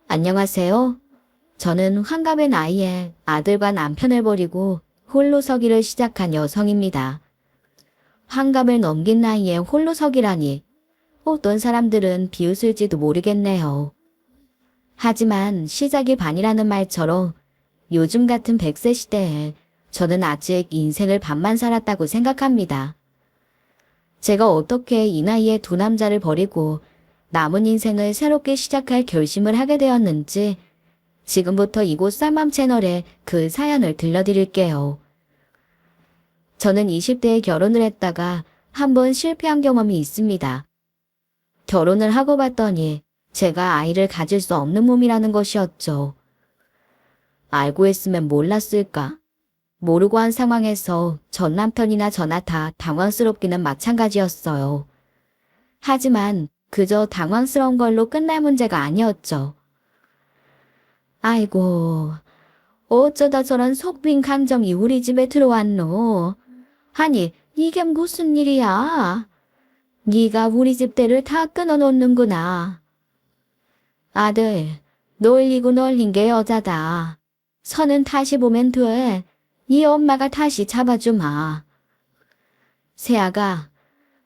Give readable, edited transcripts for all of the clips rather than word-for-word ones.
안녕하세요. 저는 환갑의 나이에 아들과 남편을 버리고 홀로 서기를 시작한 여성입니다. 환갑을 넘긴 나이에 홀로 서기라니 어떤 사람들은 비웃을지도 모르겠네요. 하지만 시작이 반이라는 말처럼 요즘 같은 100세 시대에 저는 아직 인생을 반만 살았다고 생각합니다. 제가 어떻게 이 나이에 두 남자를 버리고 남은 인생을 새롭게 시작할 결심을 하게 되었는지 지금부터 이곳 쌀맘 채널에 그 사연을 들려드릴게요. 저는 20대에 결혼을 했다가 한번 실패한 경험이 있습니다. 결혼을 하고 봤더니 제가 아이를 가질 수 없는 몸이라는 것이었죠. 알고 했으면 몰랐을까? 모르고 한 상황에서 전 남편이나 저나 다 당황스럽기는 마찬가지였어요. 하지만 그저 당황스러운 걸로 끝날 문제가 아니었죠. 아이고, 어쩌다 저런 속 빈 감정이 우리 집에 들어왔노. 아니, 이게 무슨 일이야? 네가 우리 집대를 다 끊어놓는구나. 아들, 놀리고 놀린 게 여자다. 선은 다시 보면 돼. 이 엄마가 다시 잡아주마. 세아가,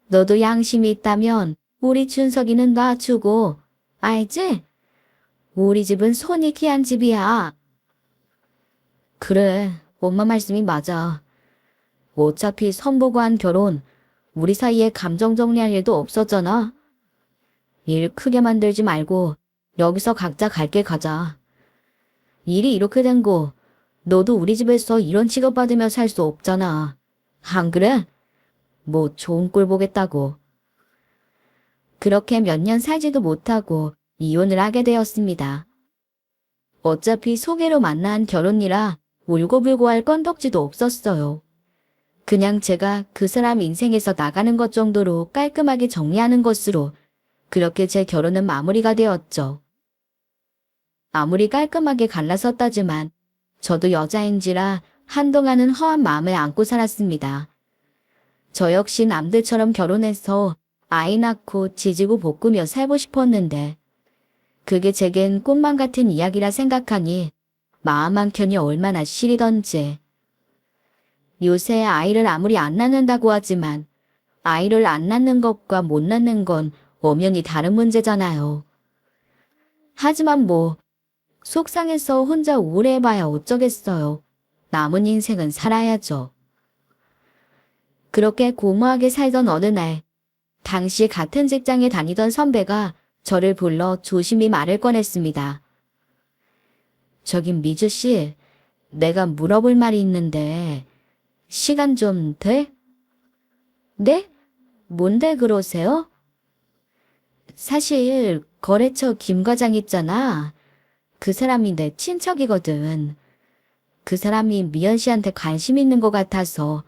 너도 양심이 있다면 우리 준석이는 놔주고, 알지? 우리 집은 손이 귀한 집이야. 그래, 엄마 말씀이 맞아. 어차피 선보고 한 결혼, 우리 사이에 감정 정리할 일도 없었잖아. 일 크게 만들지 말고 여기서 각자 갈 길 가자. 일이 이렇게 된 거, 너도 우리 집에서 이런 취급받으며 살 수 없잖아. 안 그래? 뭐 좋은 꼴 보겠다고. 그렇게 몇 년 살지도 못하고 이혼을 하게 되었습니다. 어차피 소개로 만난 결혼이라 울고불고 할 건덕지도 없었어요. 그냥 제가 그 사람 인생에서 나가는 것 정도로 깔끔하게 정리하는 것으로 그렇게 제 결혼은 마무리가 되었죠. 아무리 깔끔하게 갈라섰다지만 저도 여자인지라 한동안은 허한 마음을 안고 살았습니다. 저 역시 남들처럼 결혼해서 아이 낳고 지지고 볶으며 살고 싶었는데 그게 제겐 꿈만 같은 이야기라 생각하니 마음 한켠이 얼마나 시리던지. 요새 아이를 아무리 안 낳는다고 하지만 아이를 안 낳는 것과 못 낳는 건 엄연히 다른 문제잖아요. 하지만 뭐 속상해서 혼자 우울해봐야 어쩌겠어요. 남은 인생은 살아야죠. 그렇게 고무하게 살던 어느 날 당시 같은 직장에 다니던 선배가 저를 불러 조심히 말을 꺼냈습니다. 저기 미주 씨, 내가 물어볼 말이 있는데 시간 좀 돼? 네? 뭔데 그러세요? 사실 거래처 김 과장 있잖아. 그 사람이 내 친척이거든. 그 사람이 미연 씨한테 관심 있는 것 같아서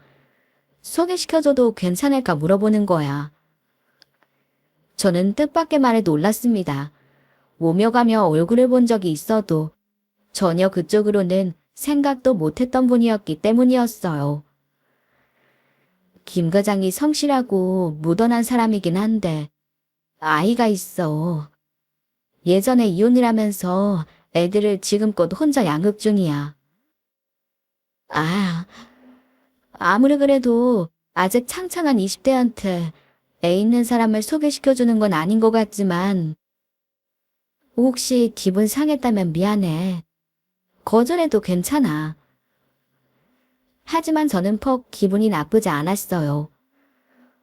소개시켜줘도 괜찮을까 물어보는 거야. 저는 뜻밖의 말에 놀랐습니다. 오며 가며 얼굴을 본 적이 있어도 전혀 그쪽으로는 생각도 못했던 분이었기 때문이었어요. 김 과장이 성실하고 무던한 사람이긴 한데 아이가 있어. 예전에 이혼을 하면서 애들을 지금껏 혼자 양육 중이야. 아무리 그래도 아직 창창한 20대한테 애 있는 사람을 소개시켜주는 건 아닌 것 같지만 혹시 기분 상했다면 미안해. 거절해도 괜찮아. 하지만 저는 퍽 기분이 나쁘지 않았어요.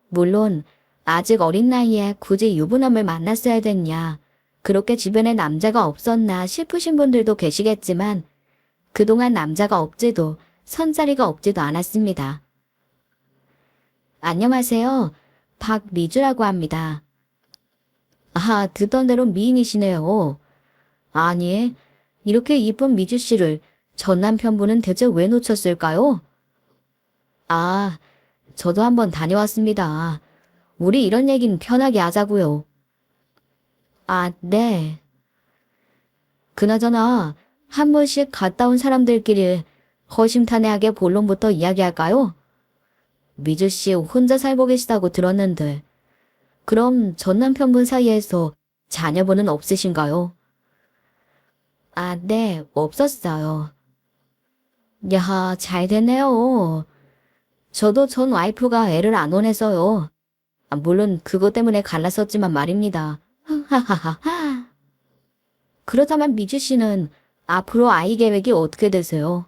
물론 아직 어린 나이에 굳이 유부남을 만났어야 됐냐, 그렇게 주변에 남자가 없었나 싶으신 분들도 계시겠지만 그동안 남자가 없지도 선자리가 없지도 않았습니다. 안녕하세요. 박미주라고 합니다. 듣던 대로 미인이시네요. 아니, 이렇게 이쁜 미주 씨를 전 남편분은 대체 왜 놓쳤을까요? 저도 한번 다녀왔습니다. 우리 이런 얘기는 편하게 하자고요. 네. 그나저나 한 번씩 갔다 온 사람들끼리 허심탄회하게 본론부터 이야기할까요? 미주 씨 혼자 살고 계시다고 들었는데 그럼 전 남편분 사이에서 자녀분은 없으신가요? 아, 네, 없었어요. 야, 잘 됐네요. 저도 전 와이프가 애를 안 원해서요. 아, 물론 그것 때문에 갈랐었지만 말입니다. 하하하하. 그렇다면 미주 씨는 앞으로 아이 계획이 어떻게 되세요?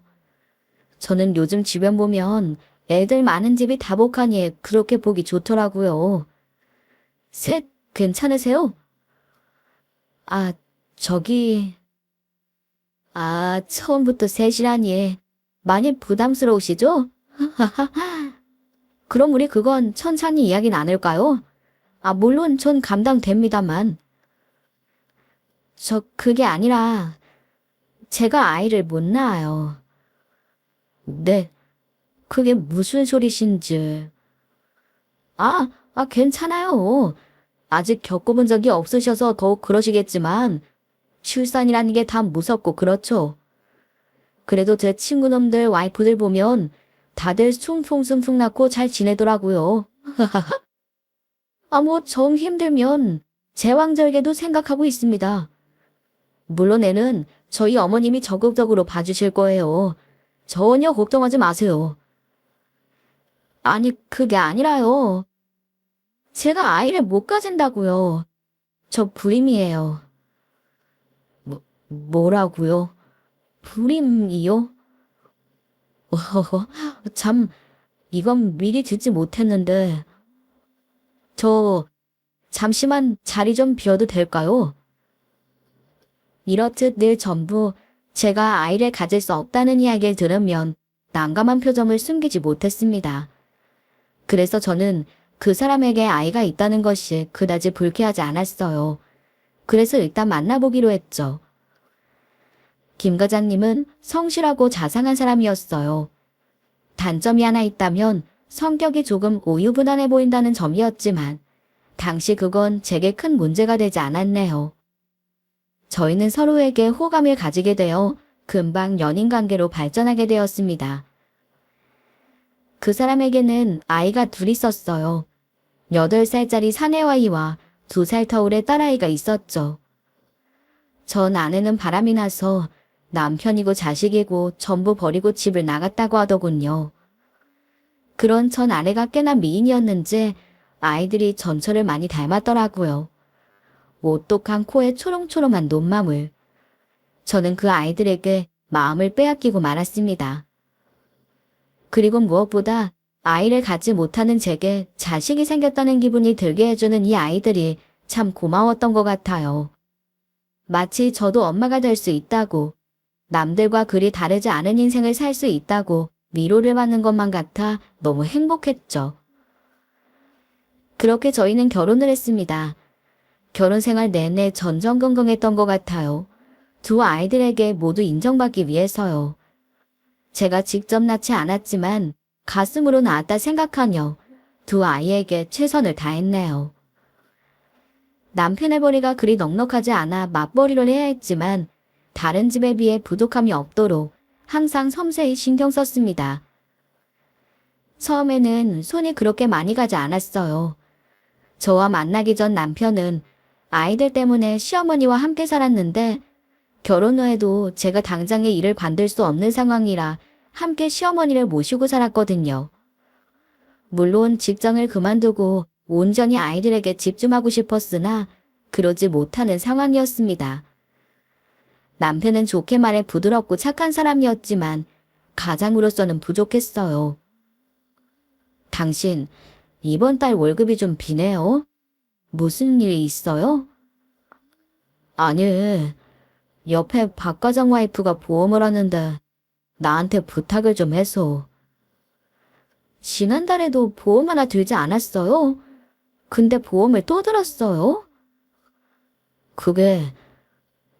저는 요즘 주변 보면 애들 많은 집이 다복하니 그렇게 보기 좋더라고요. 셋, 괜찮으세요? 아, 저기, 처음부터 셋이라니. 많이 부담스러우시죠? 그럼 우리 그건 천천히 이야기 나눌까요? 아, 물론 전 감당됩니다만. 그게 아니라, 제가 아이를 못 낳아요. 네, 그게 무슨 소리신지. 괜찮아요. 아직 겪어본 적이 없으셔서 더욱 그러시겠지만, 출산이라는 게 다 무섭고 그렇죠. 그래도 제 친구놈들 와이프들 보면 다들 숭숭숭숭 낳고 잘 지내더라고요. 정 힘들면 제왕절개도 생각하고 있습니다. 물론 애는 저희 어머님이 적극적으로 봐주실 거예요. 전혀 걱정하지 마세요. 아니, 그게 아니라요. 제가 아이를 못 가진다고요. 저 불임이에요. 뭐라고요? 불임이요? 참, 이건 미리 듣지 못했는데. 저, 잠시만 자리 좀 비워도 될까요? 이렇듯 늘 전부 제가 아이를 가질 수 없다는 이야기를 들으면 난감한 표정을 숨기지 못했습니다. 그래서 저는 그 사람에게 아이가 있다는 것이 그다지 불쾌하지 않았어요. 그래서 일단 만나보기로 했죠. 김 과장님은 성실하고 자상한 사람이었어요. 단점이 하나 있다면 성격이 조금 우유부단해 보인다는 점이었지만 당시 그건 제게 큰 문제가 되지 않았네요. 저희는 서로에게 호감을 가지게 되어 금방 연인 관계로 발전하게 되었습니다. 그 사람에게는 아이가 둘 있었어요. 8살짜리 사내아이와 2살 터울의 딸아이가 있었죠. 전 아내는 바람이 나서 남편이고 자식이고 전부 버리고 집을 나갔다고 하더군요. 그런 전 아내가 꽤나 미인이었는지 아이들이 전처를 많이 닮았더라고요. 오똑한 코에 초롱초롱한 눈망울. 저는 그 아이들에게 마음을 빼앗기고 말았습니다. 그리고 무엇보다 아이를 갖지 못하는 제게 자식이 생겼다는 기분이 들게 해주는 이 아이들이 참 고마웠던 것 같아요. 마치 저도 엄마가 될 수 있다고, 남들과 그리 다르지 않은 인생을 살 수 있다고 위로를 받는 것만 같아 너무 행복했죠. 그렇게 저희는 결혼을 했습니다. 결혼 생활 내내 전전긍긍했던 것 같아요. 두 아이들에게 모두 인정받기 위해서요. 제가 직접 낳지 않았지만 가슴으로 낳았다 생각하며 두 아이에게 최선을 다했네요. 남편의 벌이가 그리 넉넉하지 않아 맞벌이를 해야 했지만 다른 집에 비해 부족함이 없도록 항상 섬세히 신경 썼습니다. 처음에는 손이 그렇게 많이 가지 않았어요. 저와 만나기 전 남편은 아이들 때문에 시어머니와 함께 살았는데 결혼 후에도 제가 당장의 일을 관둘 수 없는 상황이라 함께 시어머니를 모시고 살았거든요. 물론 직장을 그만두고 온전히 아이들에게 집중하고 싶었으나 그러지 못하는 상황이었습니다. 남편은 좋게 말해 부드럽고 착한 사람이었지만 가장으로서는 부족했어요. 당신, 이번 달 월급이 좀 비네요. 무슨 일이 있어요? 아니, 옆에 박 과장 와이프가 보험을 하는데 나한테 부탁을 좀 해서. 지난달에도 보험 하나 들지 않았어요? 근데 보험을 또 들었어요?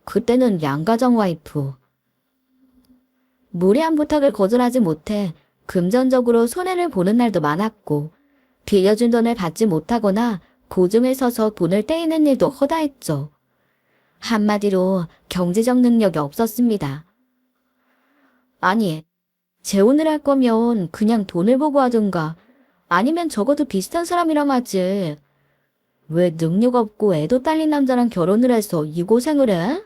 그때는 양 과장 와이프. 무리한 부탁을 거절하지 못해 금전적으로 손해를 보는 날도 많았고 빌려준 돈을 받지 못하거나 고증을 서서 돈을 떼이는 일도 허다했죠. 한마디로 경제적 능력이 없었습니다. 아니, 재혼을 할 거면 그냥 돈을 보고 하든가 아니면 적어도 비슷한 사람이랑 하지. 왜 능력 없고 애도 딸린 남자랑 결혼을 해서 이 고생을 해?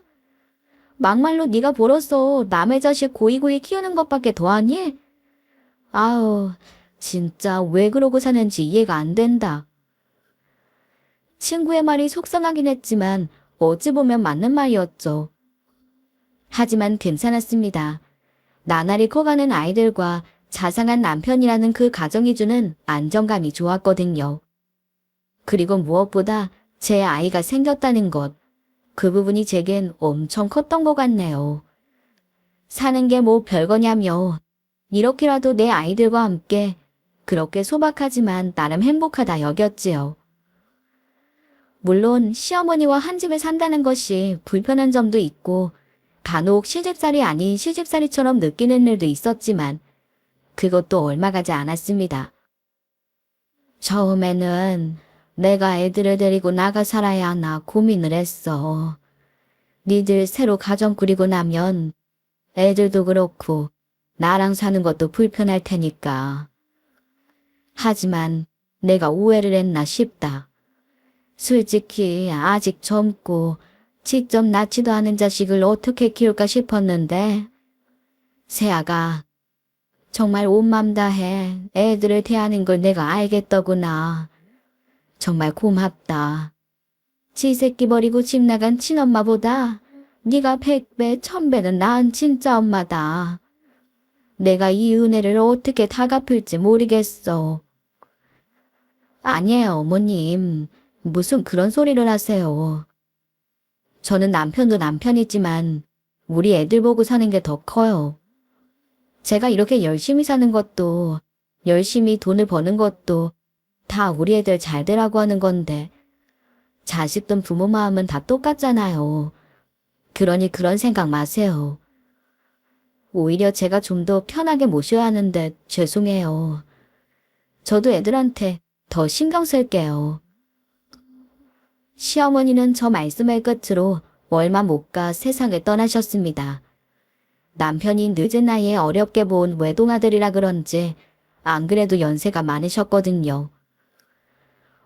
막말로 네가 벌어서 남의 자식 고이고이 키우는 것밖에 더하니? 아우, 진짜 왜 그러고 사는지 이해가 안 된다. 친구의 말이 속상하긴 했지만 어찌 보면 맞는 말이었죠. 하지만 괜찮았습니다. 나날이 커가는 아이들과 자상한 남편이라는 그 가정이 주는 안정감이 좋았거든요. 그리고 무엇보다 제 아이가 생겼다는 것, 그 부분이 제겐 엄청 컸던 것 같네요. 사는 게 뭐 별거냐며. 이렇게라도 내 아이들과 함께 그렇게 소박하지만 나름 행복하다 여겼지요. 물론 시어머니와 한 집에 산다는 것이 불편한 점도 있고 간혹 시집살이 아닌 시집살이처럼 느끼는 일도 있었지만 그것도 얼마 가지 않았습니다. 처음에는 내가 애들을 데리고 나가 살아야 하나 고민을 했어. 니들 새로 가정 꾸리고 나면 애들도 그렇고 나랑 사는 것도 불편할 테니까. 하지만 내가 오해를 했나 싶다. 솔직히 아직 젊고 직접 낳지도 않은 자식을 어떻게 키울까 싶었는데 세아가 정말 온 맘 다해 애들을 대하는 걸 내가 알겠더구나. 정말 고맙다. 지 새끼 버리고 집 나간 친엄마보다 네가 100배, 1000배는 나은 진짜 엄마다. 내가 이 은혜를 어떻게 다 갚을지 모르겠어. 아니에요, 어머님. 무슨 그런 소리를 하세요. 저는 남편도 남편이지만 우리 애들 보고 사는 게 더 커요. 제가 이렇게 열심히 사는 것도 열심히 돈을 버는 것도 다 우리 애들 잘 되라고 하는 건데 자식든 부모 마음은 다 똑같잖아요. 그러니 그런 생각 마세요. 오히려 제가 좀 더 편하게 모셔야 하는데 죄송해요. 저도 애들한테 더 신경 쓸게요. 시어머니는 저 말씀을 끝으로 얼마 못 가 세상을 떠나셨습니다. 남편이 늦은 나이에 어렵게 본 외동아들이라 그런지 안 그래도 연세가 많으셨거든요.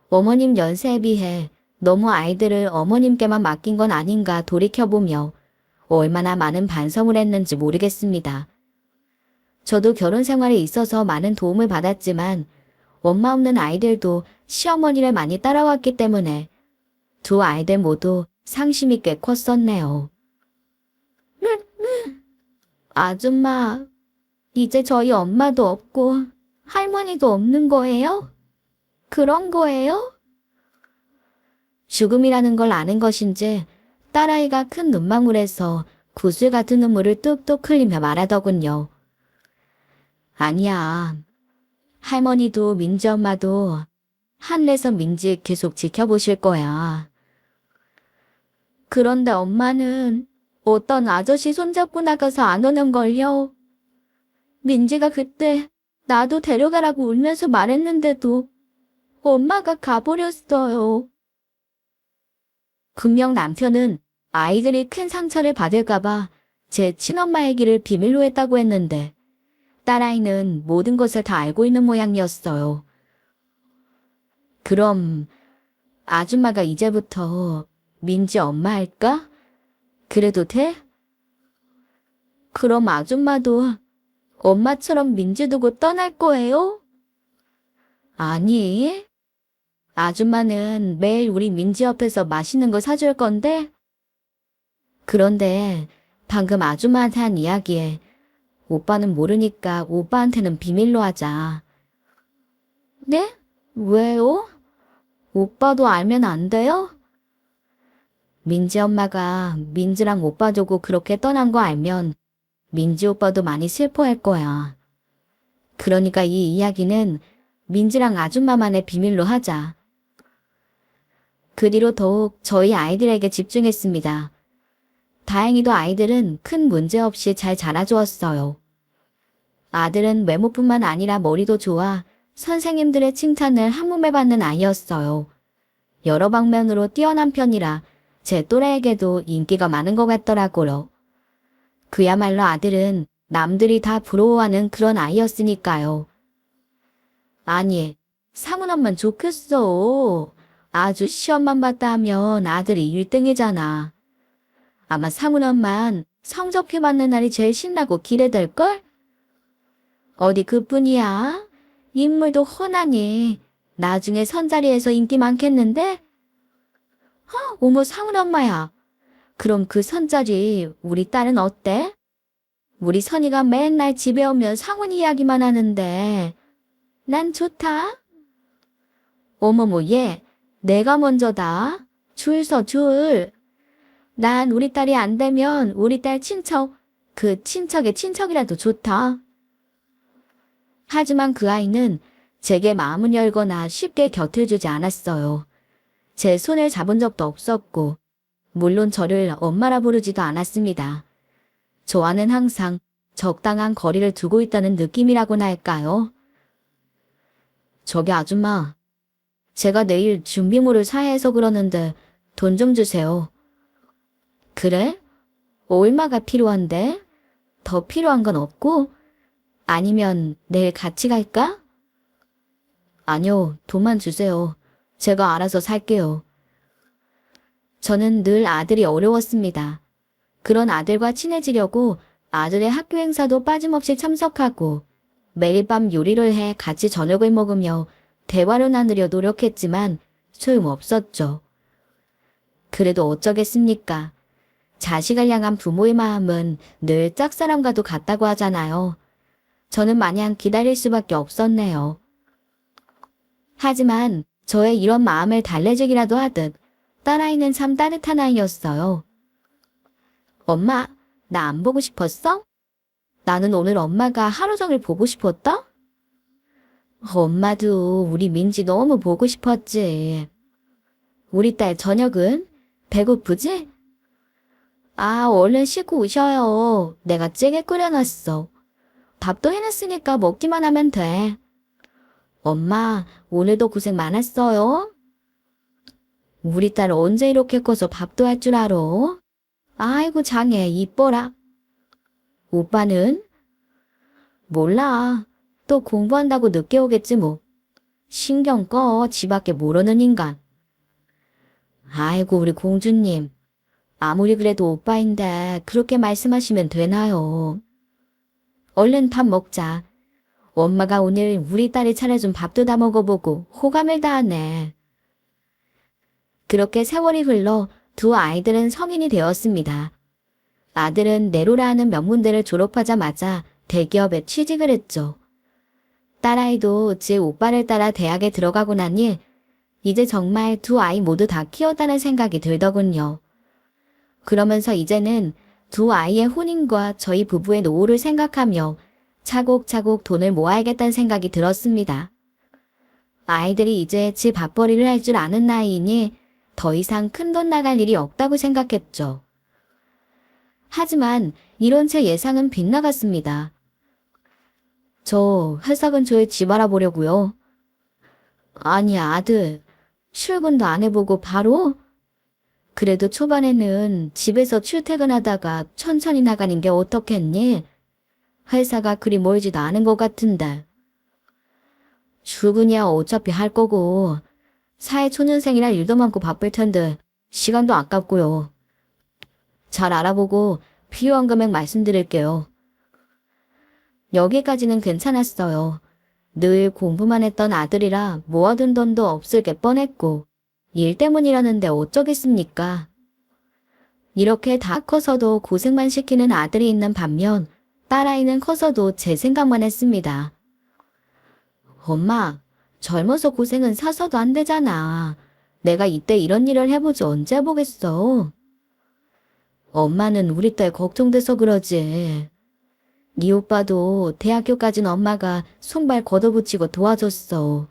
어머님 연세에 비해 너무 아이들을 어머님께만 맡긴 건 아닌가 돌이켜보며 얼마나 많은 반성을 했는지 모르겠습니다. 저도 결혼 생활에 있어서 많은 도움을 받았지만 엄마 없는 아이들도 시어머니를 많이 따라왔기 때문에 두 아이들 모두 상심이 꽤 컸었네요. 아줌마, 이제 저희 엄마도 없고 할머니도 없는 거예요? 그런 거예요? 죽음이라는 걸 아는 것인지 딸아이가 큰 눈망울에서 구슬 같은 눈물을 뚝뚝 흘리며 말하더군요. 아니야. 할머니도 민지 엄마도 하늘에서 민지 계속 지켜보실 거야. 그런데 엄마는 어떤 아저씨 손잡고 나가서 안 오는걸요. 민지가 그때 나도 데려가라고 울면서 말했는데도 엄마가 가버렸어요. 분명 남편은 아이들이 큰 상처를 받을까봐 제 친엄마 얘기를 비밀로 했다고 했는데 딸아이는 모든 것을 다 알고 있는 모양이었어요. 그럼 아줌마가 이제부터 민지 엄마 할까? 그래도 돼? 그럼 아줌마도 엄마처럼 민지 두고 떠날 거예요? 아니, 아줌마는 매일 우리 민지 옆에서 맛있는 거 사줄 건데? 그런데 방금 아줌마한테 한 이야기에 오빠는 모르니까 오빠한테는 비밀로 하자. 네? 왜요? 오빠도 알면 안 돼요? 민지 엄마가 민지랑 오빠 두고 그렇게 떠난 거 알면 민지 오빠도 많이 슬퍼할 거야. 그러니까 이 이야기는 민지랑 아줌마만의 비밀로 하자. 그 뒤로 더욱 저희 아이들에게 집중했습니다. 다행히도 아이들은 큰 문제 없이 잘 자라주었어요. 아들은 외모뿐만 아니라 머리도 좋아 선생님들의 칭찬을 한몸에 받는 아이였어요. 여러 방면으로 뛰어난 편이라 제 또래에게도 인기가 많은 것 같더라고요. 그야말로 아들은 남들이 다 부러워하는 그런 아이였으니까요. 아니, 사문엄만 좋겠어. 아주 시험만 봤다 하면 아들이 1등이잖아. 아마 상훈 엄만 성적표 받는 날이 제일 신나고 기대될걸? 어디 그뿐이야? 인물도 훤하니 나중에 선자리에서 인기 많겠는데? 어머 상훈 엄마야. 그럼 그 선자리 우리 딸은 어때? 우리 선이가 맨날 집에 오면 상훈 이야기만 하는데 난 좋다. 어머머 얘 내가 먼저다. 줄 서 줄. 난 우리 딸이 안 되면 우리 딸 친척, 그 친척의 친척이라도 좋다. 하지만 그 아이는 제게 마음을 열거나 쉽게 곁을 주지 않았어요. 제 손을 잡은 적도 없었고 물론 저를 엄마라 부르지도 않았습니다. 저와는 항상 적당한 거리를 두고 있다는 느낌이라고나 할까요? 저기 아줌마, 제가 내일 준비물을 사야 해서 그러는데 돈 좀 주세요. 그래? 얼마가 필요한데? 더 필요한 건 없고? 아니면 내일 같이 갈까? 아니요, 돈만 주세요. 제가 알아서 살게요. 저는 늘 아들이 어려웠습니다. 그런 아들과 친해지려고 아들의 학교 행사도 빠짐없이 참석하고 매일 밤 요리를 해 같이 저녁을 먹으며 대화를 나누려 노력했지만 소용없었죠. 그래도 어쩌겠습니까? 자식을 향한 부모의 마음은 늘 짝사랑과도 같다고 하잖아요. 저는 마냥 기다릴 수밖에 없었네요. 하지만 저의 이런 마음을 달래주기라도 하듯 딸아이는 참 따뜻한 아이였어요. 엄마, 나 안 보고 싶었어? 나는 오늘 엄마가 하루 종일 보고 싶었다? 엄마도 우리 민지 너무 보고 싶었지. 우리 딸 저녁은? 배고프지? 아, 얼른 씻고 오셔요. 내가 찌개 끓여놨어. 밥도 해놨으니까 먹기만 하면 돼. 엄마, 오늘도 고생 많았어요. 우리 딸 언제 이렇게 커서 밥도 할 줄 알아? 아이고 장애 이뻐라. 오빠는? 몰라. 또 공부한다고 늦게 오겠지 뭐. 신경 꺼. 지밖에 모르는 인간. 아이고 우리 공주님. 아무리 그래도 오빠인데 그렇게 말씀하시면 되나요? 얼른 밥 먹자. 엄마가 오늘 우리 딸이 차려준 밥도 다 먹어보고 호감을 다하네. 그렇게 세월이 흘러 두 아이들은 성인이 되었습니다. 아들은 네로라 하는 명문대를 졸업하자마자 대기업에 취직을 했죠. 딸아이도 제 오빠를 따라 대학에 들어가고 나니 이제 정말 두 아이 모두 다 키웠다는 생각이 들더군요. 그러면서 이제는 두 아이의 혼인과 저희 부부의 노후를 생각하며 차곡차곡 돈을 모아야겠다는 생각이 들었습니다. 아이들이 이제 집 밥벌이를 할 줄 아는 나이이니 더 이상 큰돈 나갈 일이 없다고 생각했죠. 하지만 이런 제 예상은 빗나갔습니다. 저 회사 근처에 집 알아보려고요. 아니 아들, 출근도 안 해보고 바로? 그래도 초반에는 집에서 출퇴근하다가 천천히 나가는 게 어떻겠니? 회사가 그리 멀지도 않은 것 같은데. 출근이야 어차피 할 거고 사회초년생이라 일도 많고 바쁠 텐데 시간도 아깝고요. 잘 알아보고 필요한 금액 말씀드릴게요. 여기까지는 괜찮았어요. 늘 공부만 했던 아들이라 모아둔 돈도 없을 게 뻔했고 일 때문이라는데 어쩌겠습니까? 이렇게 다 커서도 고생만 시키는 아들이 있는 반면 딸아이는 커서도 제 생각만 했습니다. 엄마, 젊어서 고생은 사서도 안 되잖아. 내가 이때 이런 일을 해보지 언제 해보겠어. 엄마는 우리 딸 걱정돼서 그러지. 네 오빠도 대학교까지는 엄마가 손발 걷어붙이고 도와줬어.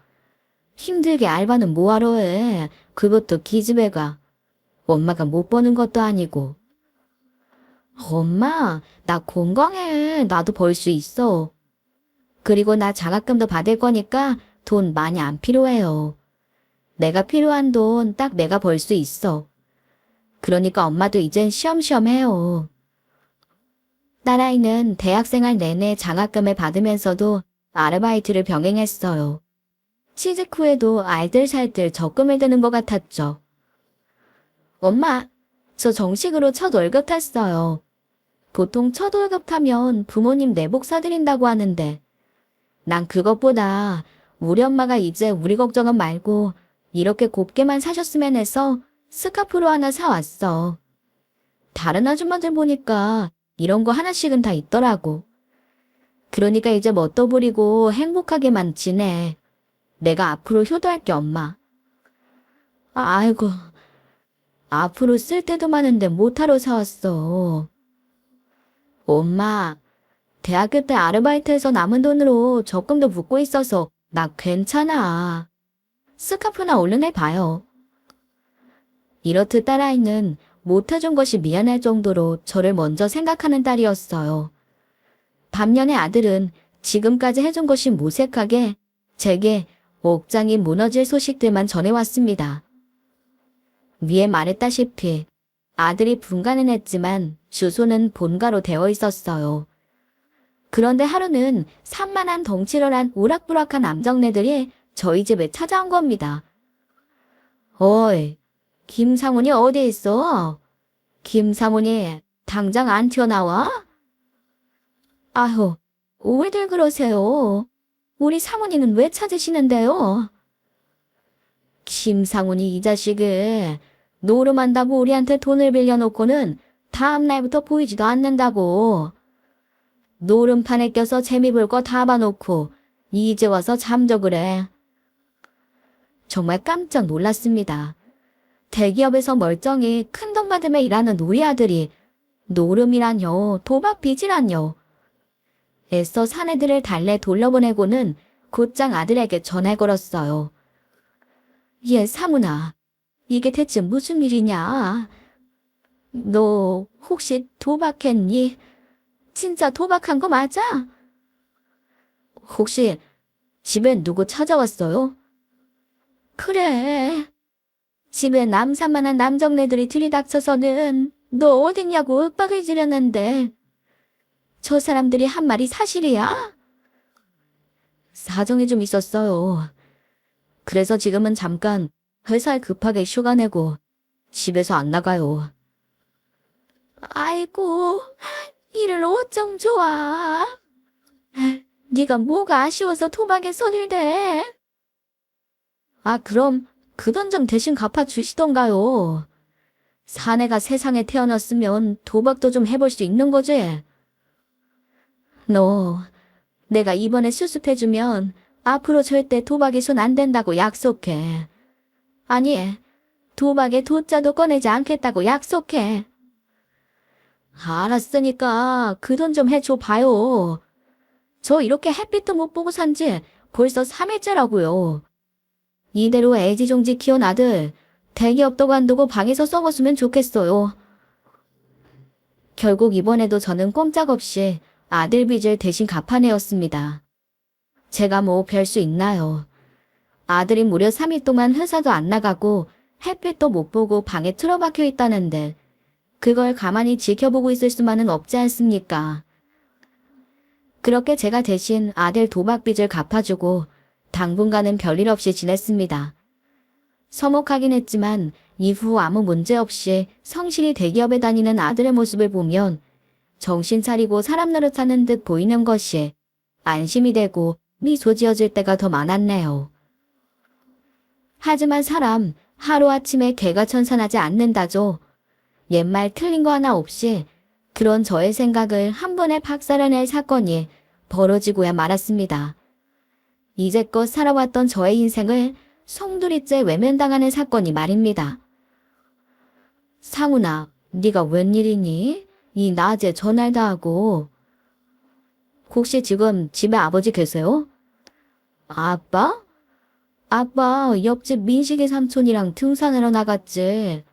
힘들게 알바는 뭐하러 해. 그것도 기집애가. 엄마가 못 버는 것도 아니고. 엄마, 나 건강해. 나도 벌 수 있어. 그리고 나 장학금도 받을 거니까 돈 많이 안 필요해요. 내가 필요한 돈 딱 내가 벌 수 있어. 그러니까 엄마도 이젠 쉬엄쉬엄 해요. 딸아이는 대학생활 내내 장학금을 받으면서도 아르바이트를 병행했어요. 취직 후에도 알뜰살뜰 적금을 드는 것 같았죠. 엄마, 저 정식으로 첫 월급 탔어요. 보통 첫 월급 타면 부모님 내복 사드린다고 하는데 난 그것보다 우리 엄마가 이제 우리 걱정은 말고 이렇게 곱게만 사셨으면 해서 스카프로 하나 사왔어. 다른 아줌마들 보니까 이런 거 하나씩은 다 있더라고. 그러니까 이제 멋도 부리고 행복하게만 지내. 내가 앞으로 효도할게, 엄마. 아이고, 앞으로 쓸 때도 많은데 못하러 사왔어. 엄마, 대학교 때 아르바이트해서 남은 돈으로 적금도 붓고 있어서 나 괜찮아. 스카프나 얼른 해봐요. 이렇듯 딸아이는 못해준 것이 미안할 정도로 저를 먼저 생각하는 딸이었어요. 반면에 아들은 지금까지 해준 것이 무색하게 제게 옥장이 무너질 소식들만 전해왔습니다. 위에 말했다시피 아들이 분가는 했지만 주소는 본가로 되어 있었어요. 그런데 하루는 산만한 덩치를 한 우락부락한 남정네들이 저희 집에 찾아온 겁니다. 어이, 김사문이 어디 있어? 김사문이 당장 안 튀어나와? 아휴, 왜들 그러세요? 우리 사문이는 왜 찾으시는데요? 김상훈이 이 자식을 노름한다고 우리한테 돈을 빌려놓고는 다음날부터 보이지도 않는다고. 노름판에 껴서 재미볼 거 다 봐놓고 이제 와서 잠적을 해. 정말 깜짝 놀랐습니다. 대기업에서 멀쩡히 큰돈 받으며 일하는 우리 아들이 노름이란요, 도박 빚이란요. 애써 사내들을 달래 돌려보내고는 곧장 아들에게 전화 걸었어요. 얘 사문아, 이게 대체 무슨 일이냐? 너 혹시 도박했니? 진짜 도박한 거 맞아? 혹시 집에 누구 찾아왔어요? 그래. 집에 남산만한 남정네들이 들이닥쳐서는 너 어딨냐고 윽박을 지르는데 저 사람들이 한 말이 사실이야? 사정이 좀 있었어요. 그래서 지금은 잠깐 회사에 급하게 휴가 내고 집에서 안 나가요. 아이고, 일을 어쩜 좋아. 네가 뭐가 아쉬워서 도박에 손을 대? 아, 그럼 그 돈 좀 대신 갚아주시던가요. 사내가 세상에 태어났으면 도박도 좀 해볼 수 있는 거지. 너, 내가 이번에 수습해주면 앞으로 절대 도박에 손 안 댄다고 약속해. 아니, 도박에 도자도 꺼내지 않겠다고 약속해. 알았으니까 그 돈 좀 해줘 봐요. 저 이렇게 햇빛도 못 보고 산 지 벌써 3일째라고요. 이대로 애지중지 키운 아들, 대기업도 관두고 방에서 썩었으면 좋겠어요. 결국 이번에도 저는 꼼짝없이 아들 빚을 대신 갚아내었습니다. 제가 뭐 별 수 있나요? 아들이 무려 3일 동안 회사도 안 나가고 햇빛도 못 보고 방에 틀어박혀 있다는데 그걸 가만히 지켜보고 있을 수만은 없지 않습니까? 그렇게 제가 대신 아들 도박빚을 갚아주고 당분간은 별일 없이 지냈습니다. 서먹하긴 했지만 이후 아무 문제 없이 성실히 대기업에 다니는 아들의 모습을 보면 정신 차리고 사람 노릇하는 듯 보이는 것이 안심이 되고 미소 지어질 때가 더 많았네요. 하지만 사람 하루아침에 개가천선하지 않는다죠. 옛말 틀린 거 하나 없이 그런 저의 생각을 한 번에 박살내낼 사건이 벌어지고야 말았습니다. 이제껏 살아왔던 저의 인생을 송두리째 외면당하는 사건이 말입니다. 상훈아, 네가 웬일이니? 이 낮에 전화를 다 하고. 혹시 지금 집에 아버지 계세요? 아빠? 아빠 옆집 민식이 삼촌이랑 등산하러 나갔지.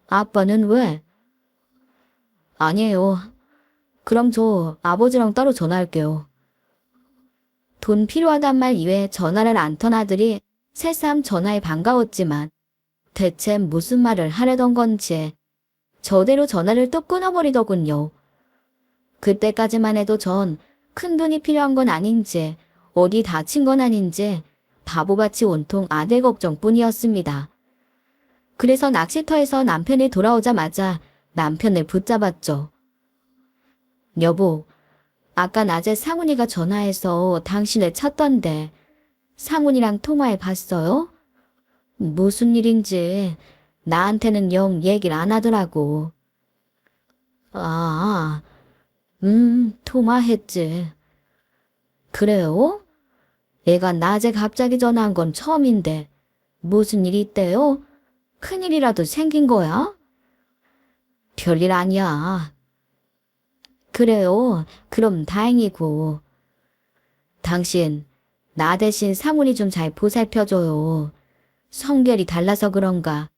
아빠는 왜? 아니에요. 그럼 저 아버지랑 따로 전화할게요. 돈 필요하단 말 이외에 전화를 안 턴 아들이 새삼 전화에 반가웠지만 대체 무슨 말을 하려던 건지 저대로 전화를 또 끊어버리더군요. 그때까지만 해도 전 큰돈이 필요한 건 아닌지 어디 다친 건 아닌지 바보같이 온통 아들 걱정뿐이었습니다. 그래서 낚시터에서 남편이 돌아오자마자 남편을 붙잡았죠. 여보, 아까 낮에 상훈이가 전화해서 당신을 찾던데 상훈이랑 통화해봤어요? 무슨 일인지 나한테는 영 얘기를 안 하더라고. 아, 통화했지. 그래요? 애가 낮에 갑자기 전화한 건 처음인데 무슨 일이 있대요? 큰일이라도 생긴 거야? 별일 아니야. 그래요. 그럼 다행이고. 당신, 나 대신 상훈이 좀 잘 보살펴줘요. 성별이 달라서 그런가.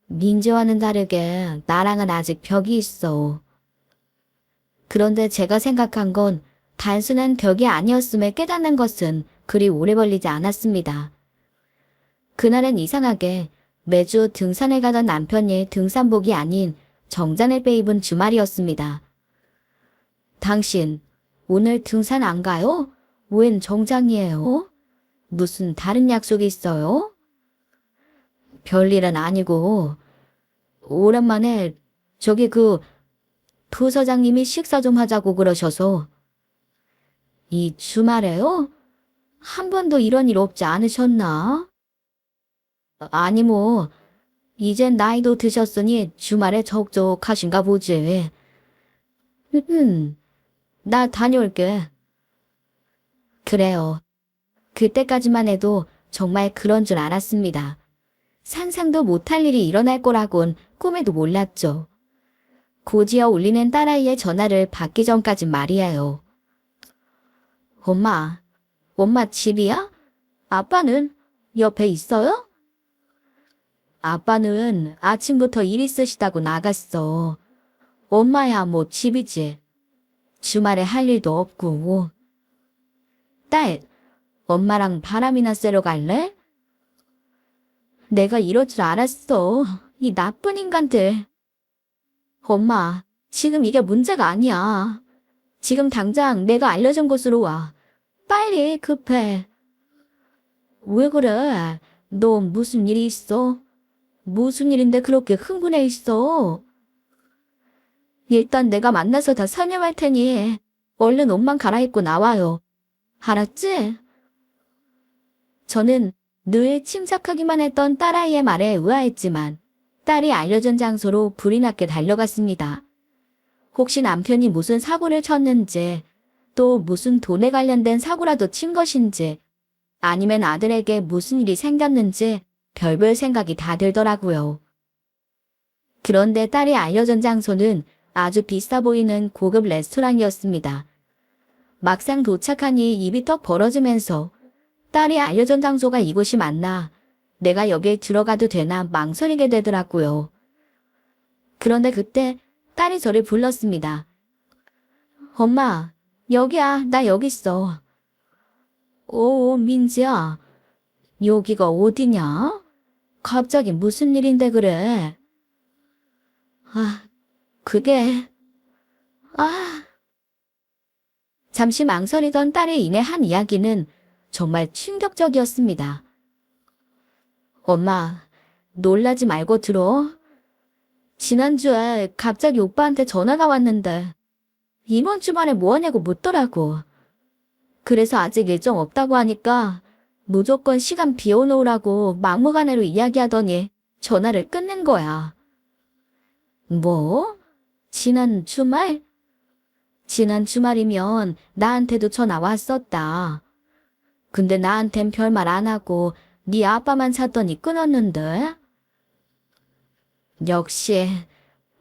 민재와는 다르게 나랑은 아직 벽이 있어. 그런데 제가 생각한 건 단순한 벽이 아니었음을 깨닫는 것은 그리 오래 걸리지 않았습니다. 그날은 이상하게 매주 등산에 가던 남편이 등산복이 아닌 정장을 빼입은 주말이었습니다. 당신, 오늘 등산 안 가요? 웬 정장이에요? 무슨 다른 약속이 있어요? 별일은 아니고, 오랜만에 저기 부서장님이 식사 좀 하자고 그러셔서. 이 주말에요? 한 번도 이런 일 없지 않으셨나? 아니 뭐, 이젠 나이도 드셨으니 주말에 적적하신가 보지. 나 다녀올게. 그래요. 그때까지만 해도 정말 그런 줄 알았습니다. 상상도 못할 일이 일어날 거라곤 꿈에도 몰랐죠. 곧이어 울리는 딸아이의 전화를 받기 전까진 말이에요. 엄마 집이야? 아빠는 옆에 있어요? 아빠는 아침부터 일 있으시다고 나갔어. 엄마야 뭐 집이지. 주말에 할 일도 없고. 딸, 엄마랑 바람이나 쐬러 갈래? 내가 이럴 줄 알았어. 이 나쁜 인간들. 엄마, 지금 이게 문제가 아니야. 지금 당장 내가 알려준 곳으로 와. 빨리 급해. 왜 그래? 너 무슨 일이 있어? 무슨 일인데 그렇게 흥분해 있어? 일단 내가 만나서 다 설명할 테니 얼른 옷만 갈아입고 나와요. 알았지? 저는 늘 침착하기만 했던 딸아이의 말에 의아했지만 딸이 알려준 장소로 불이 났게 달려갔습니다. 혹시 남편이 무슨 사고를 쳤는지, 또 무슨 돈에 관련된 사고라도 친 것인지, 아니면 아들에게 무슨 일이 생겼는지 별별 생각이 다 들더라고요. 그런데 딸이 알려준 장소는 아주 비싸 보이는 고급 레스토랑이었습니다. 막상 도착하니 입이 턱 벌어지면서 딸이 알려준 장소가 이곳이 맞나, 내가 여기에 들어가도 되나 망설이게 되더라고요. 그런데 그때 딸이 저를 불렀습니다. 엄마, 여기야, 나 여기 있어. 오, 민지야, 여기가 어디냐? 갑자기 무슨 일인데 그래? 아, 그게, 아. 잠시 망설이던 딸의 인해 한 이야기는 정말 충격적이었습니다. 엄마, 놀라지 말고 들어. 지난주에 갑자기 오빠한테 전화가 왔는데 이번 주말에 뭐 하냐고 묻더라고. 그래서 아직 일정 없다고 하니까 무조건 시간 비워놓으라고 막무가내로 이야기하더니 전화를 끊는 거야. 뭐? 지난 주말? 지난 주말이면 나한테도 전화 왔었다. 근데 나한텐 별말 안 하고 네 아빠만 찾더니 끊었는데? 역시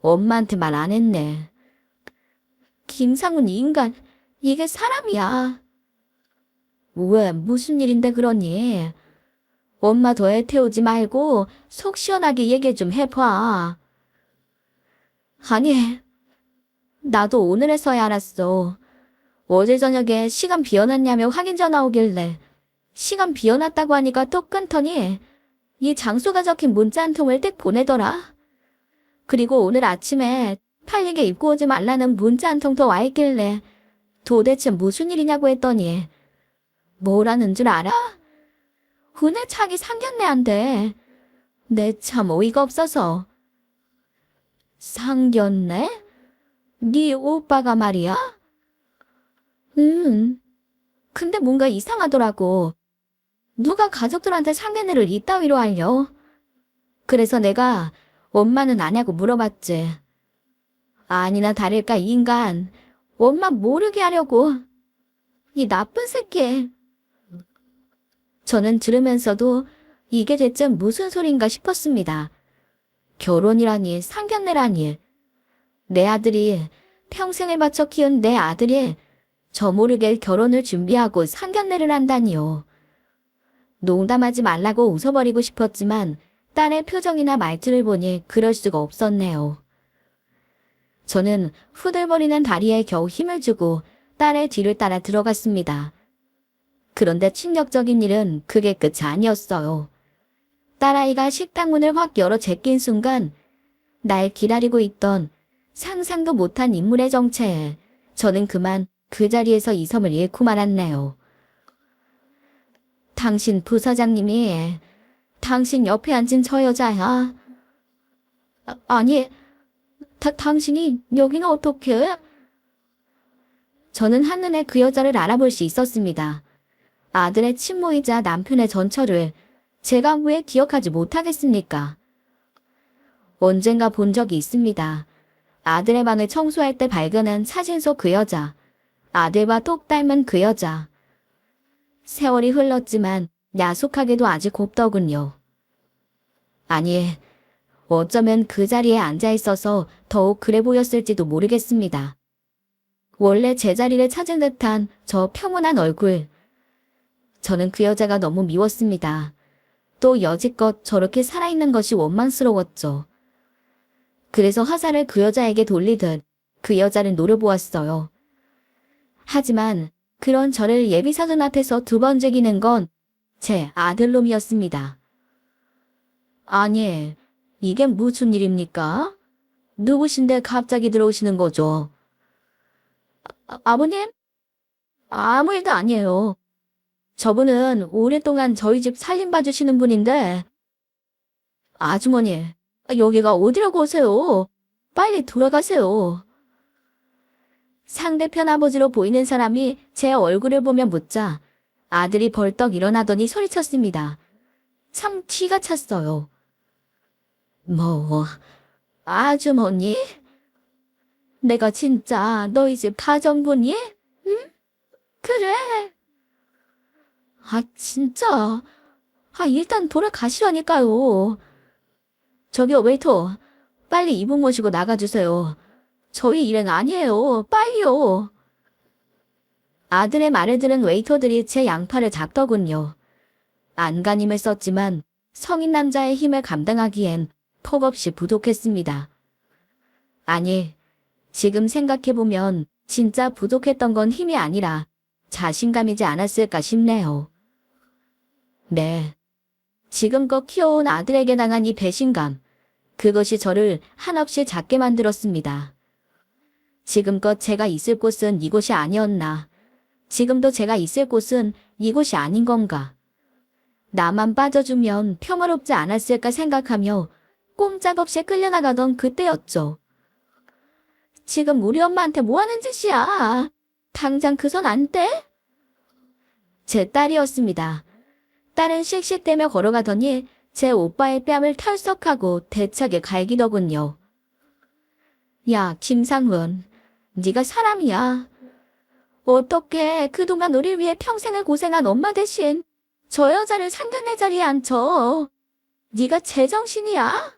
엄마한테 말 안 했네. 김상훈 이 인간, 이게 사람이야. 왜 무슨 일인데 그러니? 엄마 더 애 태우지 말고 속 시원하게 얘기 좀 해봐. 아니, 나도 오늘에서야 알았어. 어제 저녁에 시간 비워놨냐며 확인 전화 오길래 시간 비워놨다고 하니까 또 끊더니 이 장소가 적힌 문자 한 통을 띡 보내더라. 그리고 오늘 아침에 팔리게 입고 오지 말라는 문자 한 통 더 와 있길래 도대체 무슨 일이냐고 했더니 뭐라는 줄 알아? 그네 자기 상견례한대. 내 참 어이가 없어서. 상견례? 네 오빠가 말이야? 근데 뭔가 이상하더라고. 누가 가족들한테 상견례를 이따위로 알려? 그래서 내가 엄마는 아냐고 물어봤지. 아니나 다를까 이 인간 엄마 모르게 하려고. 이 나쁜 새끼. 저는 들으면서도 이게 대체 무슨 소린가 싶었습니다. 결혼이라니 상견례라니. 내 아들이 평생을 바쳐 키운 내 아들이 저 모르게 결혼을 준비하고 상견례를 한다니요. 농담하지 말라고 웃어버리고 싶었지만 딸의 표정이나 말투를 보니 그럴 수가 없었네요. 저는 후들거리는 다리에 겨우 힘을 주고 딸의 뒤를 따라 들어갔습니다. 그런데 충격적인 일은 그게 끝이 아니었어요. 딸아이가 식당 문을 확 열어 제낀 순간 날 기다리고 있던 상상도 못한 인물의 정체에 저는 그만 그 자리에서 이성을 잃고 말았네요. 당신 부사장님이 당신 옆에 앉은 저 여자야. 아니, 당신이 여기는 어떻게? 저는 한눈에 그 여자를 알아볼 수 있었습니다. 아들의 친모이자 남편의 전처를 제가 왜 기억하지 못하겠습니까? 언젠가 본 적이 있습니다. 아들의 방을 청소할 때 발견한 사진 속 그 여자. 아들과 똑 닮은 그 여자. 세월이 흘렀지만 야속하게도 아직 곱더군요. 아니, 어쩌면 그 자리에 앉아 있어서 더욱 그래 보였을지도 모르겠습니다. 원래 제자리를 찾은 듯한 저 평온한 얼굴. 저는 그 여자가 너무 미웠습니다. 또 여지껏 저렇게 살아있는 것이 원망스러웠죠. 그래서 화살을 그 여자에게 돌리듯 그 여자를 노려보았어요. 하지만 그런 저를 예비사돈 앞에서 두 번 죽이는 건 제 아들놈이었습니다. 아니, 이게 무슨 일입니까? 누구신데 갑자기 들어오시는 거죠? 아버님? 아무 일도 아니에요. 저분은 오랫동안 저희 집 살림봐주시는 분인데. 아주머니, 여기가 어디라고 오세요? 빨리 돌아가세요. 상대편 아버지로 보이는 사람이 제 얼굴을 보며 묻자 아들이 벌떡 일어나더니 소리쳤습니다. 참 티가 찼어요. 뭐, 아주머니? 내가 진짜 너희 집 가정부니? 응? 그래. 아, 진짜. 아, 일단 돌아가시라니까요. 저기요, 웨이터. 빨리 이분 모시고 나가주세요. 저희 일은 아니에요. 빨리요. 아들의 말을 들은 웨이터들이 제 양팔을 잡더군요. 안간힘을 썼지만 성인 남자의 힘을 감당하기엔 턱없이 부족했습니다. 아니, 지금 생각해보면 진짜 부족했던 건 힘이 아니라 자신감이지 않았을까 싶네요. 네. 지금껏 키워온 아들에게 당한 이 배신감, 그것이 저를 한없이 작게 만들었습니다. 지금껏 제가 있을 곳은 이곳이 아니었나. 지금도 제가 있을 곳은 이곳이 아닌 건가. 나만 빠져주면 평화롭지 않았을까 생각하며 꼼짝없이 끌려나가던 그때였죠. 지금 우리 엄마한테 뭐 하는 짓이야? 당장 그 손 안 떼? 제 딸이었습니다. 딸은 씩씩대며 걸어가더니 제 오빠의 뺨을 털썩하고 대차게 갈기더군요. 야, 김상훈, 네가 사람이야. 어떻게 그동안 우릴 위해 평생을 고생한 엄마 대신 저 여자를 상견례 자리에 앉혀. 네가 제정신이야?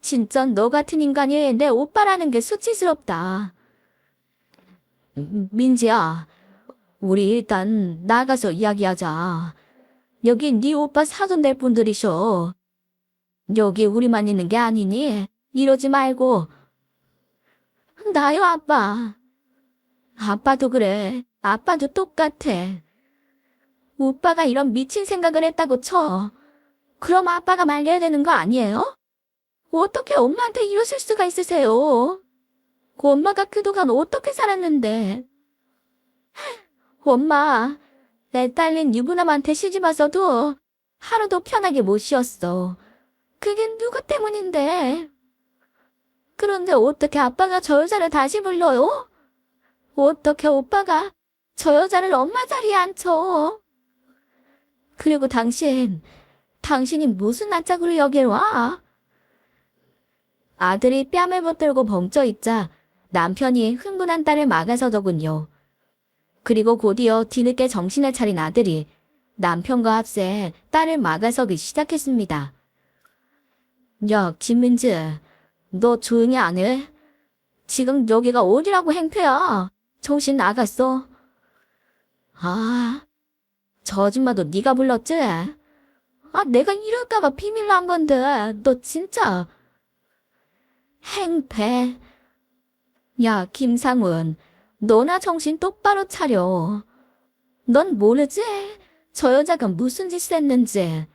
진짜 너 같은 인간이 내 오빠라는 게 수치스럽다. 민지야, 우리 일단 나가서 이야기하자. 여기 네 오빠 사돈 될 분들이셔. 여기 우리만 있는 게 아니니 이러지 말고. 나요, 아빠. 아빠도 그래. 아빠도 똑같아. 오빠가 이런 미친 생각을 했다고 쳐. 그럼 아빠가 말려야 되는 거 아니에요? 어떻게 엄마한테 이러실 수가 있으세요? 그 엄마가 그동안 어떻게 살았는데. 엄마, 내 딸린 유부남한테 시집 와서도 하루도 편하게 못 쉬었어. 그게 누구 때문인데? 그런데 어떻게 아빠가 저 여자를 다시 불러요? 어떻게 오빠가 저 여자를 엄마 자리에 앉혀? 그리고 당신이 무슨 낯짝으로 여길 와? 아들이 뺨을 붙들고 벙쪄 있자 남편이 흥분한 딸을 막아서더군요. 그리고 곧이어 뒤늦게 정신을 차린 아들이 남편과 합세 딸을 막아서기 시작했습니다. 야, 김민지, 너 조용히 안 해? 지금 여기가 어디라고 행패야? 정신 나갔어? 아, 저 아줌마도 네가 불렀지? 내가 이럴까봐 비밀로 한 건데, 너 진짜 행패. 야, 김상훈, 너나 정신 똑바로 차려. 넌 모르지? 저 여자가 무슨 짓을 했는지.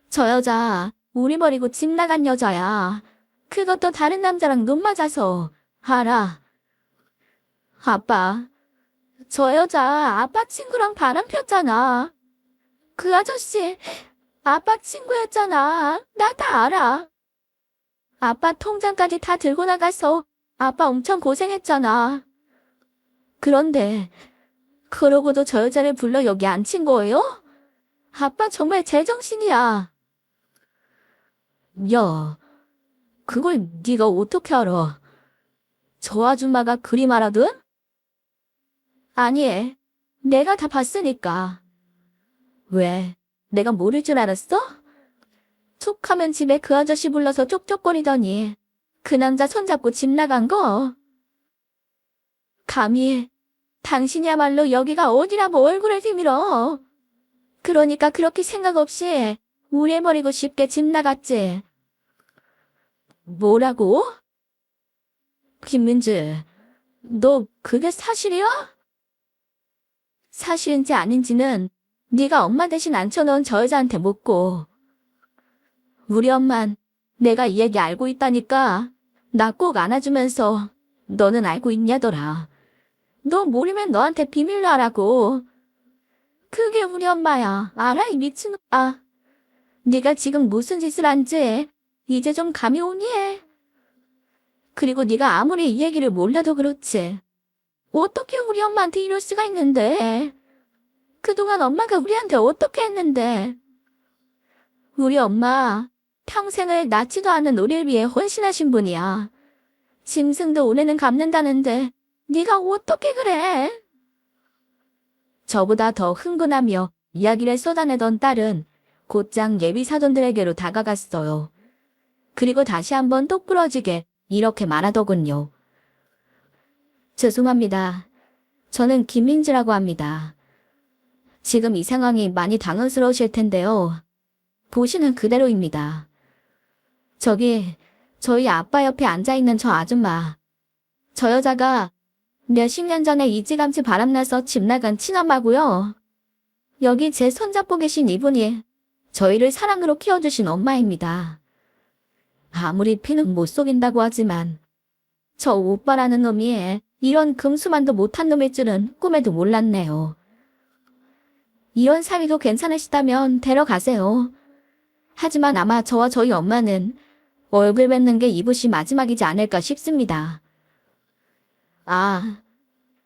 저 여자 우리 버리고 집 나간 여자야. 그것도 다른 남자랑 눈 맞아서. 알아. 아빠, 저 여자 아빠 친구랑 바람 폈잖아. 그 아저씨 아빠 친구였잖아. 나 다 알아. 아빠 통장까지 다 들고 나가서 아빠 엄청 고생했잖아. 그런데 그러고도 저 여자를 불러 여기 앉힌 거예요? 아빠 정말 제정신이야. 야, 그걸 네가 어떻게 알아? 저 아줌마가 그리 말하든? 아니, 내가 다 봤으니까. 왜? 내가 모를 줄 알았어? 툭 하면 집에 그 아저씨 불러서 쪽쪽거리더니 그 남자 손잡고 집 나간 거. 감히 당신이야말로 여기가 어디라고 얼굴을 들밀어. 그러니까 그렇게 생각 없이 우울해버리고 쉽게 집 나갔지. 뭐라고? 김민지, 너 그게 사실이야? 사실인지 아닌지는 네가 엄마 대신 앉혀놓은 저 여자한테 묻고. 우리 엄만 내가 이 얘기 알고 있다니까 나 꼭 안아주면서 너는 알고 있냐더라. 너 모르면 너한테 비밀로 하라고. 그게 우리 엄마야. 알아 이 미친놈아. 네가 지금 무슨 짓을 한지 이제 좀 감이 오니? 그리고 네가 아무리 이 얘기를 몰라도 그렇지. 어떻게 우리 엄마한테 이럴 수가 있는데. 그동안 엄마가 우리한테 어떻게 했는데. 우리 엄마 평생을 낳지도 않은 우리를 위해 헌신하신 분이야. 짐승도 은혜는 갚는다는데 네가 어떻게 그래? 저보다 더 흥분하며 이야기를 쏟아내던 딸은 곧장 예비 사돈들에게로 다가갔어요. 그리고 다시 한번 똑부러지게 이렇게 말하더군요. 죄송합니다. 저는 김민지라고 합니다. 지금 이 상황이 많이 당황스러우실 텐데요. 보시는 그대로입니다. 저희 아빠 옆에 앉아있는 저 아줌마. 저 여자가 몇십 년 전에 이지감치 바람나서 집 나간 친엄마고요. 여기 제 손잡고 계신 이분이 저희를 사랑으로 키워주신 엄마입니다. 아무리 피는 못 속인다고 하지만 저 오빠라는 놈이 이런 금수만도 못한 놈일 줄은 꿈에도 몰랐네요. 이런 사위도 괜찮으시다면 데려가세요. 하지만 아마 저와 저희 엄마는 얼굴 뵙는 게 이곳이 마지막이지 않을까 싶습니다.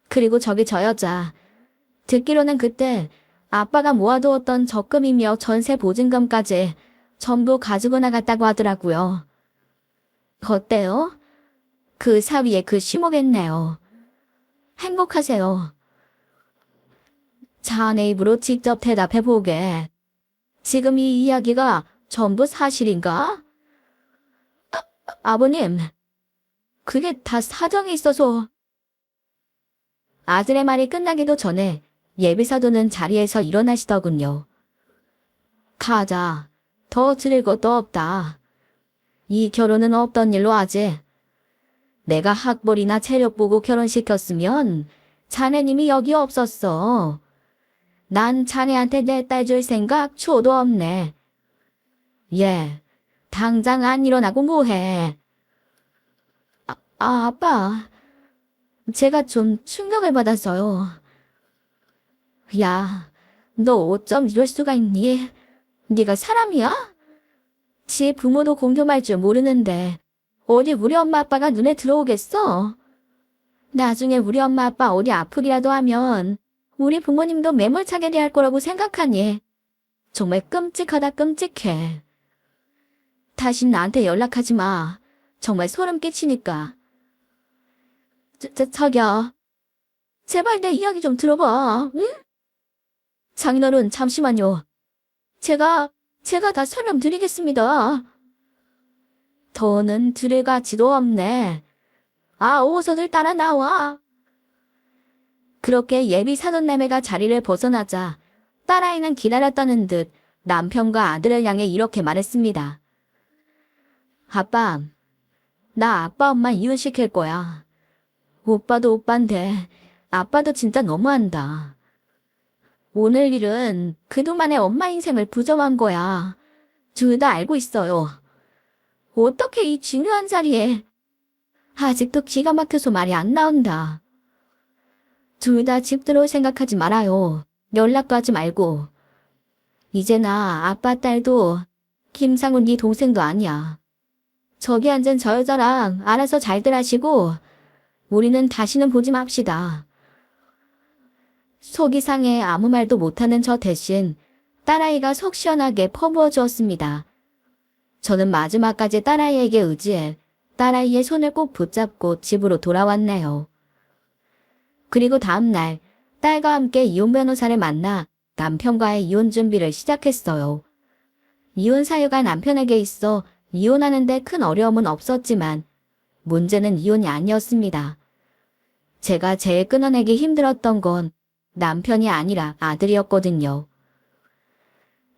그리고 저기 저 여자. 듣기로는 그때 아빠가 모아두었던 적금이며 전세 보증금까지 전부 가지고 나갔다고 하더라고요. 어때요? 그 사위의 그 시모겠네요. 행복하세요. 자네 입으로 직접 대답해보게. 지금 이 이야기가 전부 사실인가? 아버님, 그게 다 사정이 있어서. 아들의 말이 끝나기도 전에 예비사도는 자리에서 일어나시더군요. 가자. 더 들을 것도 없다. 이 결혼은 없던 일로 하지. 내가 학벌이나 체력 보고 결혼시켰으면 자네님이 여기 없었어. 난 자네한테 내 딸 줄 생각 초도 없네. 예, 당장 안 일어나고 뭐해. 아빠. 제가 좀 충격을 받았어요. 야, 너 어쩜 이럴 수가 있니? 네가 사람이야? 지 부모도 공경할 줄 모르는데 어디 우리 엄마 아빠가 눈에 들어오겠어? 나중에 우리 엄마 아빠 어디 아프기라도 하면 우리 부모님도 매몰차게 대할 거라고 생각하니 정말 끔찍하다 끔찍해. 다신 나한테 연락하지 마. 정말 소름 끼치니까. 저기요. 제발 내 이야기 좀 들어봐. 응? 장인어른 잠시만요. 제가 다 설명드리겠습니다. 더는 들을 가치도 없네. 어서들 따라 나와. 그렇게 예비 사돈내매가 자리를 벗어나자 딸아이는 기다렸다는 듯 남편과 아들을 향해 이렇게 말했습니다. 아빠, 나 아빠 엄마 이혼시킬 거야. 오빠도 오빠인데 아빠도 진짜 너무한다. 오늘 일은 그동안의 엄마 인생을 부정한 거야. 둘 다 알고 있어요. 어떻게 이 중요한 자리에 아직도 기가 막혀서 말이 안 나온다. 둘 다 집 들어올 생각하지 말아요. 연락도 하지 말고. 이제 나 아빠 딸도 김상훈 네 동생도 아니야. 저기 앉은 저 여자랑 알아서 잘들 하시고 우리는 다시는 보지 맙시다. 속이 상해 아무 말도 못하는 저 대신 딸아이가 속 시원하게 퍼부어 주었습니다. 저는 마지막까지 딸아이에게 의지해 딸아이의 손을 꼭 붙잡고 집으로 돌아왔네요. 그리고 다음 날 딸과 함께 이혼 변호사를 만나 남편과의 이혼 준비를 시작했어요. 이혼 사유가 남편에게 있어 이혼하는데 큰 어려움은 없었지만 문제는 이혼이 아니었습니다. 제가 제일 끊어내기 힘들었던 건 남편이 아니라 아들이었거든요.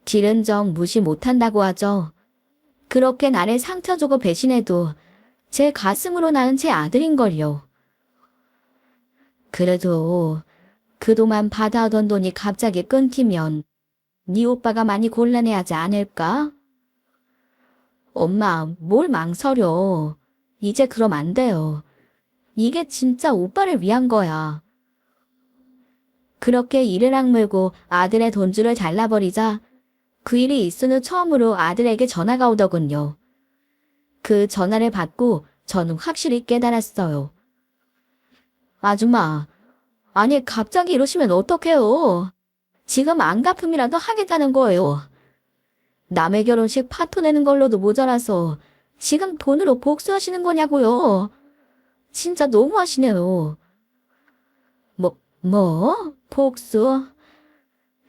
길은 정 무시 못한다고 하죠. 그렇게 나를 상처 주고 배신해도 제 가슴으로 낳은 제 아들인걸요. 그래도 그동안 받아오던 돈이 갑자기 끊기면 네 오빠가 많이 곤란해하지 않을까? 엄마, 뭘 망설여. 이제 그럼 안 돼요. 이게 진짜 오빠를 위한 거야. 그렇게 이를 악물고 아들의 돈줄을 잘라버리자 그 일이 있은 후 처음으로 아들에게 전화가 오더군요. 그 전화를 받고 저는 확실히 깨달았어요. 아줌마, 아니 갑자기 이러시면 어떡해요. 지금 안갚음이라도 하겠다는 거예요. 남의 결혼식 파토 내는 걸로도 모자라서 지금 돈으로 복수하시는 거냐고요. 진짜 너무하시네요. 복수?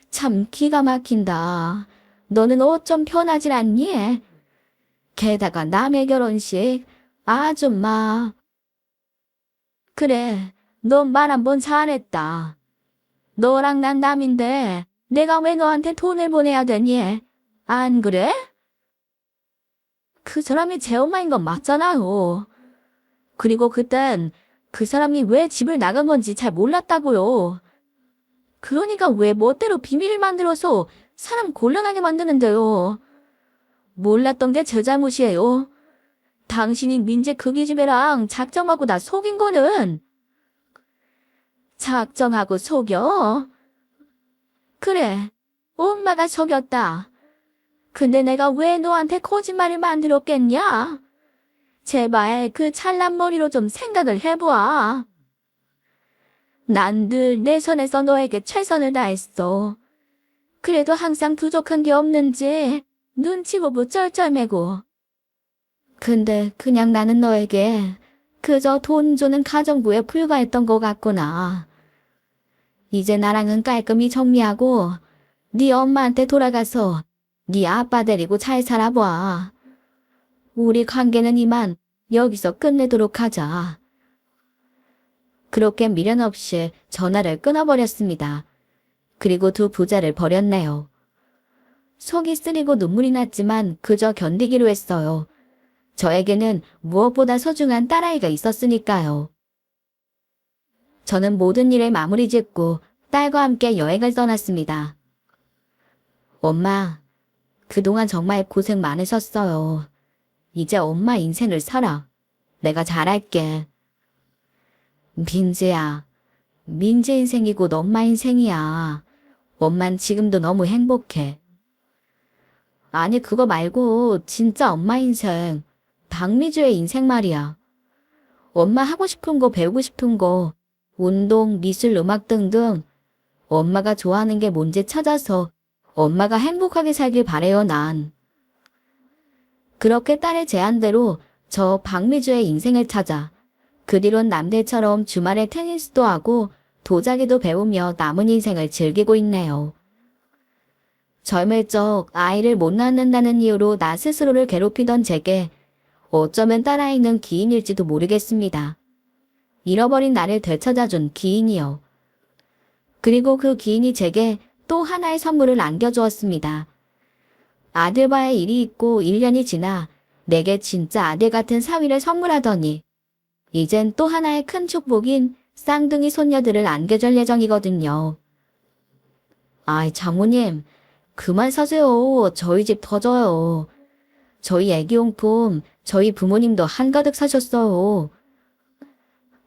참 기가 막힌다. 너는 어쩜 편하질 않니? 게다가 남의 결혼식, 아줌마. 그래, 너 말 한 번 잘했다. 너랑 난 남인데 내가 왜 너한테 돈을 보내야 되니? 안 그래? 그 사람이 제 엄마인 건 맞잖아요. 그리고 그땐 그 사람이 왜 집을 나간 건지 잘 몰랐다고요. 그러니까 왜 멋대로 비밀을 만들어서 사람 곤란하게 만드는데요. 몰랐던 게 제 잘못이에요. 당신이 민재 그 기집애랑 작정하고 나 속인 거는 작정하고 속여? 그래, 엄마가 속였다. 근데 내가 왜 너한테 거짓말을 만들었겠냐? 제발 그 찰난 머리로 좀 생각을 해보아. 난 늘 내 선에서 너에게 최선을 다했어. 그래도 항상 부족한 게 없는지 눈치 보고 쩔쩔매고. 근데 그냥 나는 너에게 그저 돈 주는 가정부에 불과했던 것 같구나. 이제 나랑은 깔끔히 정리하고 네 엄마한테 돌아가서 네 아빠 데리고 잘 살아봐. 우리 관계는 이만 여기서 끝내도록 하자. 그렇게 미련 없이 전화를 끊어버렸습니다. 그리고 두 부자를 버렸네요. 속이 쓰리고 눈물이 났지만 그저 견디기로 했어요. 저에게는 무엇보다 소중한 딸아이가 있었으니까요. 저는 모든 일을 마무리 짓고 딸과 함께 여행을 떠났습니다. 엄마, 그동안 정말 고생 많으셨어요. 이제 엄마 인생을 살아. 내가 잘할게. 민재야, 민재 인생이 곧 엄마 인생이야. 엄만 지금도 너무 행복해. 아니, 그거 말고 진짜 엄마 인생, 박미주의 인생 말이야. 엄마 하고 싶은 거, 배우고 싶은 거, 운동, 미술, 음악 등등 엄마가 좋아하는 게 뭔지 찾아서 엄마가 행복하게 살길 바래요, 난. 그렇게 딸의 제안대로 저 박미주의 인생을 찾아 그 뒤론 남들처럼 주말에 테니스도 하고 도자기도 배우며 남은 인생을 즐기고 있네요. 젊을 적 아이를 못 낳는다는 이유로 나 스스로를 괴롭히던 제게 어쩌면 딸아이는 기인일지도 모르겠습니다. 잃어버린 나를 되찾아준 기인이요. 그리고 그 기인이 제게 또 하나의 선물을 안겨주었습니다. 아들과의 일이 있고 1년이 지나 내게 진짜 아들 같은 사위를 선물하더니 이젠 또 하나의 큰 축복인 쌍둥이 손녀들을 안겨줄 예정이거든요. 아이, 장모님, 그만 사세요. 저희 집 터져요. 저희 애기용품 저희 부모님도 한가득 사셨어요.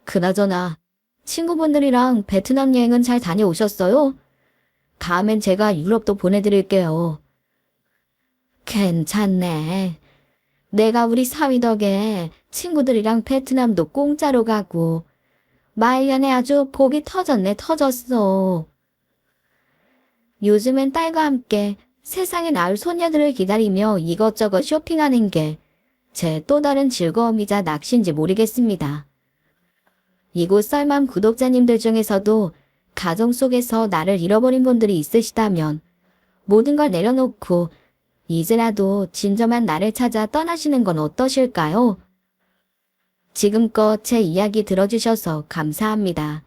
그나저나 친구분들이랑 베트남 여행은 잘 다녀오셨어요? 다음엔 제가 유럽도 보내드릴게요. 괜찮네. 내가 우리 사위 덕에 친구들이랑 베트남도 공짜로 가고 말년에 아주 복이 터졌네, 터졌어. 요즘엔 딸과 함께 세상에 나을 소녀들을 기다리며 이것저것 쇼핑하는 게 제 또 다른 즐거움이자 낚시인지 모르겠습니다. 이곳 썰맘 구독자님들 중에서도 가정 속에서 나를 잃어버린 분들이 있으시다면 모든 걸 내려놓고 이제라도 진정한 나를 찾아 떠나시는 건 어떠실까요? 지금껏 제 이야기 들어주셔서 감사합니다.